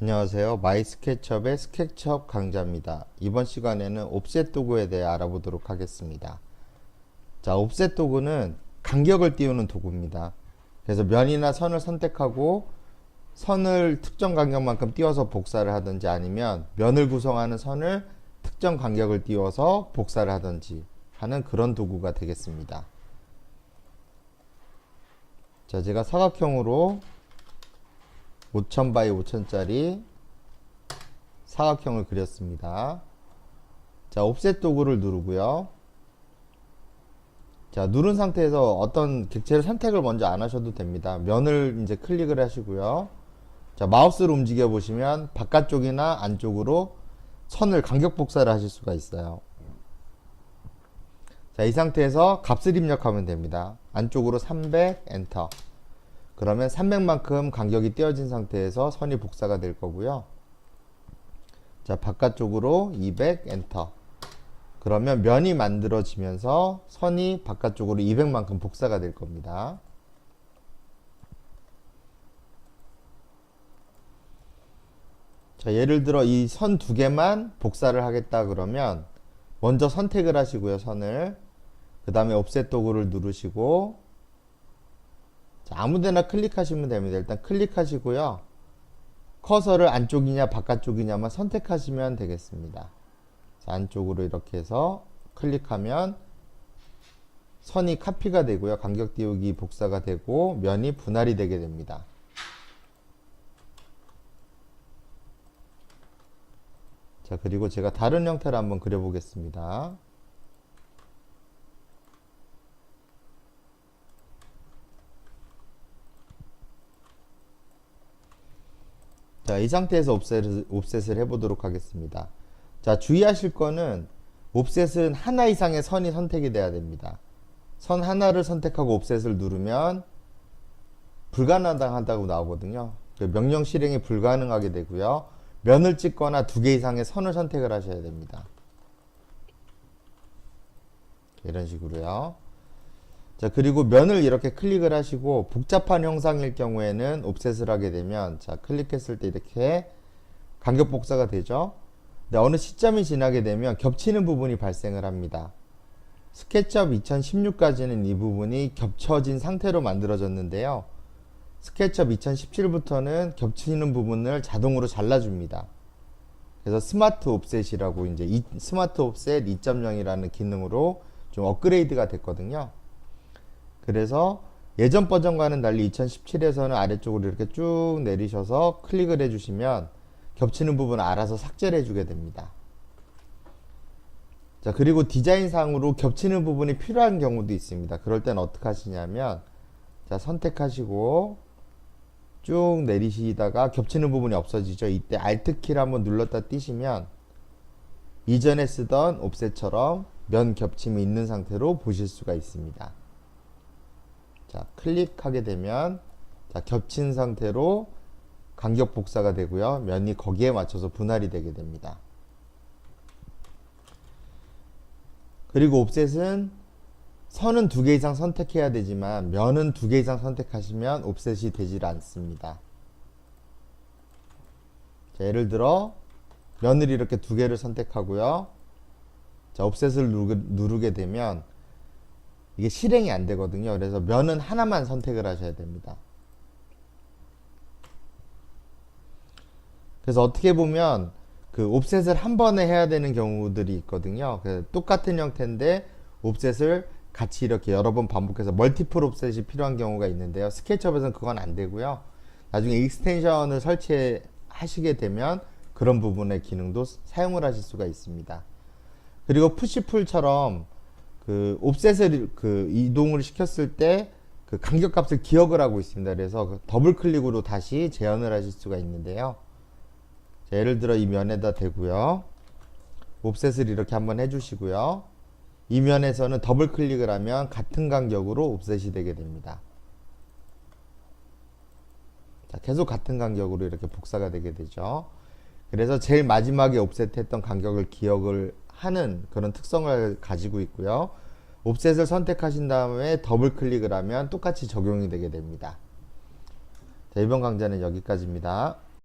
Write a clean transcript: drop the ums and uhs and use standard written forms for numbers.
안녕하세요. 마이스케치업의 스케치업 강좌입니다. 이번 시간에는 옵셋 도구에 대해 알아보도록 하겠습니다. 자, 옵셋 도구는 간격을 띄우는 도구입니다. 그래서 면이나 선을 선택하고 선을 특정 간격만큼 띄워서 복사를 하든지 아니면 면을 구성하는 선을 특정 간격을 띄워서 복사를 하든지 하는 그런 도구가 되겠습니다. 자, 제가 사각형으로 5000 바이 5000짜리 사각형을 그렸습니다. 자, 옵셋 도구를 누르고요. 자, 누른 상태에서 어떤 객체를 선택을 먼저 안 하셔도 됩니다. 면을 이제 클릭을 하시고요. 자, 마우스를 움직여 보시면 바깥쪽이나 안쪽으로 선을 간격 복사를 하실 수가 있어요. 자, 이 상태에서 값을 입력하면 됩니다. 안쪽으로 300 엔터. 그러면 300만큼 간격이 띄어진 상태에서 선이 복사가 될 거고요. 자, 바깥쪽으로 200 엔터. 그러면 면이 만들어지면서 선이 바깥쪽으로 200만큼 복사가 될 겁니다. 자, 예를 들어 이 선 두 개만 복사를 하겠다 그러면 먼저 선택을 하시고요, 선을. 그 다음에 옵셋 도구를 누르시고, 자, 아무데나 클릭하시면 됩니다. 일단 클릭하시고요. 커서를 안쪽이냐 바깥쪽이냐만 선택하시면 되겠습니다. 자, 안쪽으로 이렇게 해서 클릭하면 선이 카피가 되고요. 간격 띄우기 복사가 되고 면이 분할이 되게 됩니다. 자, 그리고 제가 다른 형태를 한번 그려보겠습니다. 자, 이 상태에서 옵셋을 해보도록 하겠습니다. 자, 주의하실 거는 옵셋은 하나 이상의 선이 선택이 돼야 됩니다. 선 하나를 선택하고 옵셋을 누르면 불가능하다고 나오거든요. 명령 실행이 불가능하게 되고요. 면을 찍거나 두 개 이상의 선을 선택을 하셔야 됩니다. 이런 식으로요. 자, 그리고 면을 이렇게 클릭을 하시고 복잡한 형상일 경우에는 옵셋을 하게 되면, 자, 클릭했을 때 이렇게 간격 복사가 되죠. 근데 어느 시점이 지나게 되면 겹치는 부분이 발생을 합니다. 스케치업 2016까지는 이 부분이 겹쳐진 상태로 만들어졌는데요. 스케치업 2017부터는 겹치는 부분을 자동으로 잘라줍니다. 그래서 스마트 옵셋이라고 이제 스마트 옵셋 2.0이라는 기능으로 좀 업그레이드가 됐거든요. 그래서 예전 버전과는 달리 2017에서는 아래쪽으로 이렇게 쭉 내리셔서 클릭을 해주시면 겹치는 부분을 알아서 삭제를 해주게 됩니다. 자, 그리고 디자인상으로 겹치는 부분이 필요한 경우도 있습니다. 그럴 땐 어떻게 하시냐면, 자, 선택하시고 쭉 내리시다가 겹치는 부분이 없어지죠. 이때 Alt키를 한번 눌렀다 띄시면 이전에 쓰던 옵셋처럼 면 겹침이 있는 상태로 보실 수가 있습니다. 자, 클릭하게 되면, 자, 겹친 상태로 간격 복사가 되고요. 면이 거기에 맞춰서 분할이 되게 됩니다. 그리고 옵셋은 선은 두 개 이상 선택해야 되지만 면은 두 개 이상 선택하시면 옵셋이 되질 않습니다. 자, 예를 들어 면을 이렇게 두 개를 선택하고요. 자, 옵셋을 누르게 되면 이게 실행이 안 되거든요. 그래서 면은 하나만 선택을 하셔야 됩니다. 그래서 어떻게 보면 그 옵셋을 한 번에 해야 되는 경우들이 있거든요. 똑같은 형태인데 옵셋을 같이 이렇게 여러 번 반복해서 멀티플 옵셋이 필요한 경우가 있는데요. 스케치업에서는 그건 안 되고요. 나중에 익스텐션을 설치하시게 되면 그런 부분의 기능도 사용을 하실 수가 있습니다. 그리고 푸시풀처럼 그 옵셋을 그 이동을 시켰을 때 그 간격값을 기억을 하고 있습니다. 그래서 그 더블 클릭으로 다시 재현을 하실 수가 있는데요. 자, 예를 들어 이 면에다 대고요. 옵셋을 이렇게 한번 해주시고요. 이 면에서는 더블 클릭을 하면 같은 간격으로 옵셋이 되게 됩니다. 자, 계속 같은 간격으로 이렇게 복사가 되게 되죠. 그래서 제일 마지막에 옵셋했던 간격을 기억을 하는 그런 특성을 가지고 있고요. 옵셋을 선택하신 다음에 더블 클릭을 하면 똑같이 적용이 되게 됩니다. 자, 이번 강좌는 여기까지입니다.